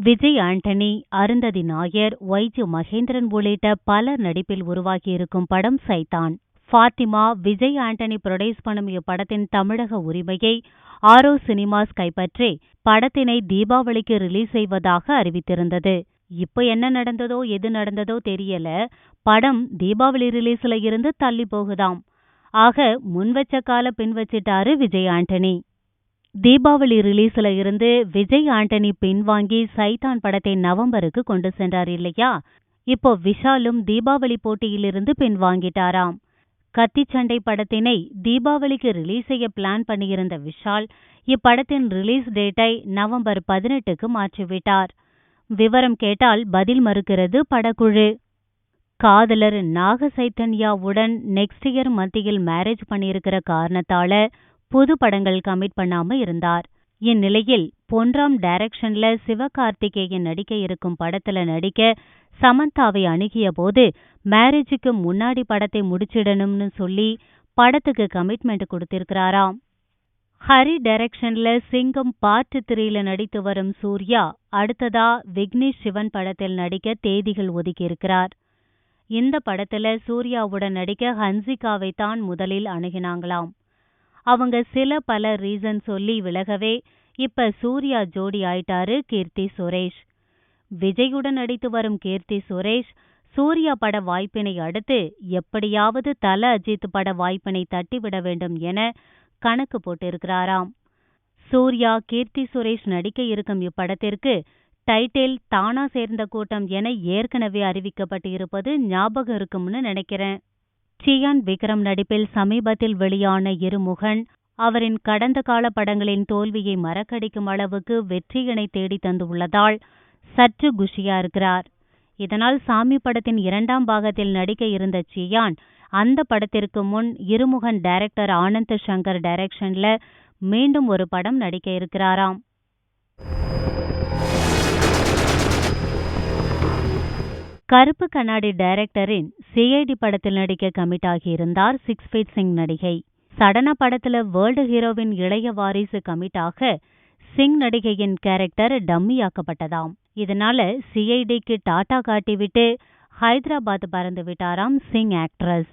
விஜய் ஆண்டனி, அருந்ததி நாயர், ஒய்.ஜி. மகேந்திரன் உள்ளிட்ட பலர் நடிப்பில் உருவாகியிருக்கும் படம் சைத்தான். ஃபாத்திமா, விஜய் ஆண்டனி புரொடியூஸ் பண்ணும் இப்படத்தின் தமிழக உரிமையை ஆரோ சினிமாஸ் கைப்பற்றி படத்தினை தீபாவளிக்கு ரிலீஸ் செய்வதாக அறிவித்திருந்தது. இப்ப என்ன நடந்ததோ எது நடந்ததோ தெரியல, படம் தீபாவளி ரிலீஸ்ல இருந்து தள்ளி போகுதாம். ஆக முன்வச்ச கால பின் வச்சிட்டாரு விஜய் ஆண்டனி. தீபாவளி ரிலீஸ்ல இருந்து விஜய் ஆண்டனி பின்வாங்கி சைத்தான் படத்தை நவம்பருக்கு கொண்டு சென்றார் இல்லையா? இப்போ விஷாலும் தீபாவளி போட்டியிலிருந்து பின்வாங்கிட்டாராம். கத்திச்சண்டை படத்தினை தீபாவளிக்கு ரிலீஸ் செய்ய பிளான் பண்ணியிருந்த விஷால் இப்படத்தின் ரிலீஸ் டேட்டை நவம்பர் 18க்கு மாற்றிவிட்டார். விவரம் கேட்டால் பதில் மறுக்கிறது படக்குழு. காதலர் நாக சைத்தன்யாவுடன் நெக்ஸ்ட் இயர் மத்தியில் மேரேஜ் பண்ணியிருக்கிற காரணத்தால புது படங்கள் கமிட் பண்ணாம இருந்தார். இந்நிலையில் பொன்ராம் டைரக்ஷன்ல சிவகார்த்திகேயன் நடிக்க இருக்கும் படத்துல நடிக்க சமந்தாவை அணுகிய போது மேரேஜுக்கு முன்னாடி படத்தை முடிச்சிடணும்னு சொல்லி படத்துக்கு கமிட்மெண்ட் கொடுத்திருக்கிறாராம். ஹரி டைரக்ஷன்ல சிங்கம் பார்ட் 3ல நடித்து வரும் சூர்யா அடுத்ததா விக்னேஷ் சிவன் படத்தில் நடிக்க தேதிகள் ஒதுக்கியிருக்கிறார். இந்த படத்துல சூர்யாவுடன் நடிக்க ஹன்சிகாவை தான் முதலில் அணுகினாங்களாம். அவங்க பல ரீசன் சொல்லி விலகவே இப்ப சூர்யா ஜோடி ஆயிட்டாரு கீர்த்தி சுரேஷ். விஜயுடன் நடித்து வரும் கீர்த்தி சுரேஷ் சூர்யா பட வாய்ப்பினை அடுத்து எப்படியாவது தல அஜித் பட வாய்ப்பினை தட்டிவிட வேண்டும் என கணக்கு போட்டிருக்கிறாராம். சூர்யா கீர்த்தி சுரேஷ் நடிக்க இருக்கும் இப்படத்திற்கு டைட்டில் தானா சேர்ந்த கூட்டம் என ஏற்கனவே அறிவிக்கப்பட்டு இருப்பது ஞாபகம் இருக்கும்னு நினைக்கிறேன். சியான் விக்ரம் நடிப்பில் சமீபத்தில் வெளியான இருமுகன் அவரின் கடந்த கால படங்களின் தோல்வியை மறக்கடிக்கும் அளவுக்கு வெற்றியினை தேடி தந்துள்ளதால் சற்று குஷியா இருக்கிறார். இதனால் சாமி படத்தின் 2ஆம் பாகத்தில் நடிக்க இருந்த சியான் அந்த படத்திற்கு முன் இருமுகன் டைரக்டர் ஆனந்த் சங்கர் டைரக்ஷன்ல மீண்டும் ஒரு படம் நடிக்க இருக்கிறாராம். கருப்பு கண்ணாடி டைரக்டரின் சிஐடி படத்தில் நடிக்க கமிட் ஆகியிருந்தார் 6 ஃபீட் சிங் நடிகை. சடனா படத்துல வேர்ல்டு ஹீரோவின் இளைய வாரிசு கமிட் ஆக சிங் நடிகையின் கேரக்டர் டம்மியாக்கப்பட்டதாம். இதனால சிஐடிக்கு டாட்டா காட்டிவிட்டு ஹைதராபாத் பறந்து விட்டாராம் சிங் ஆக்ட்ரஸ்.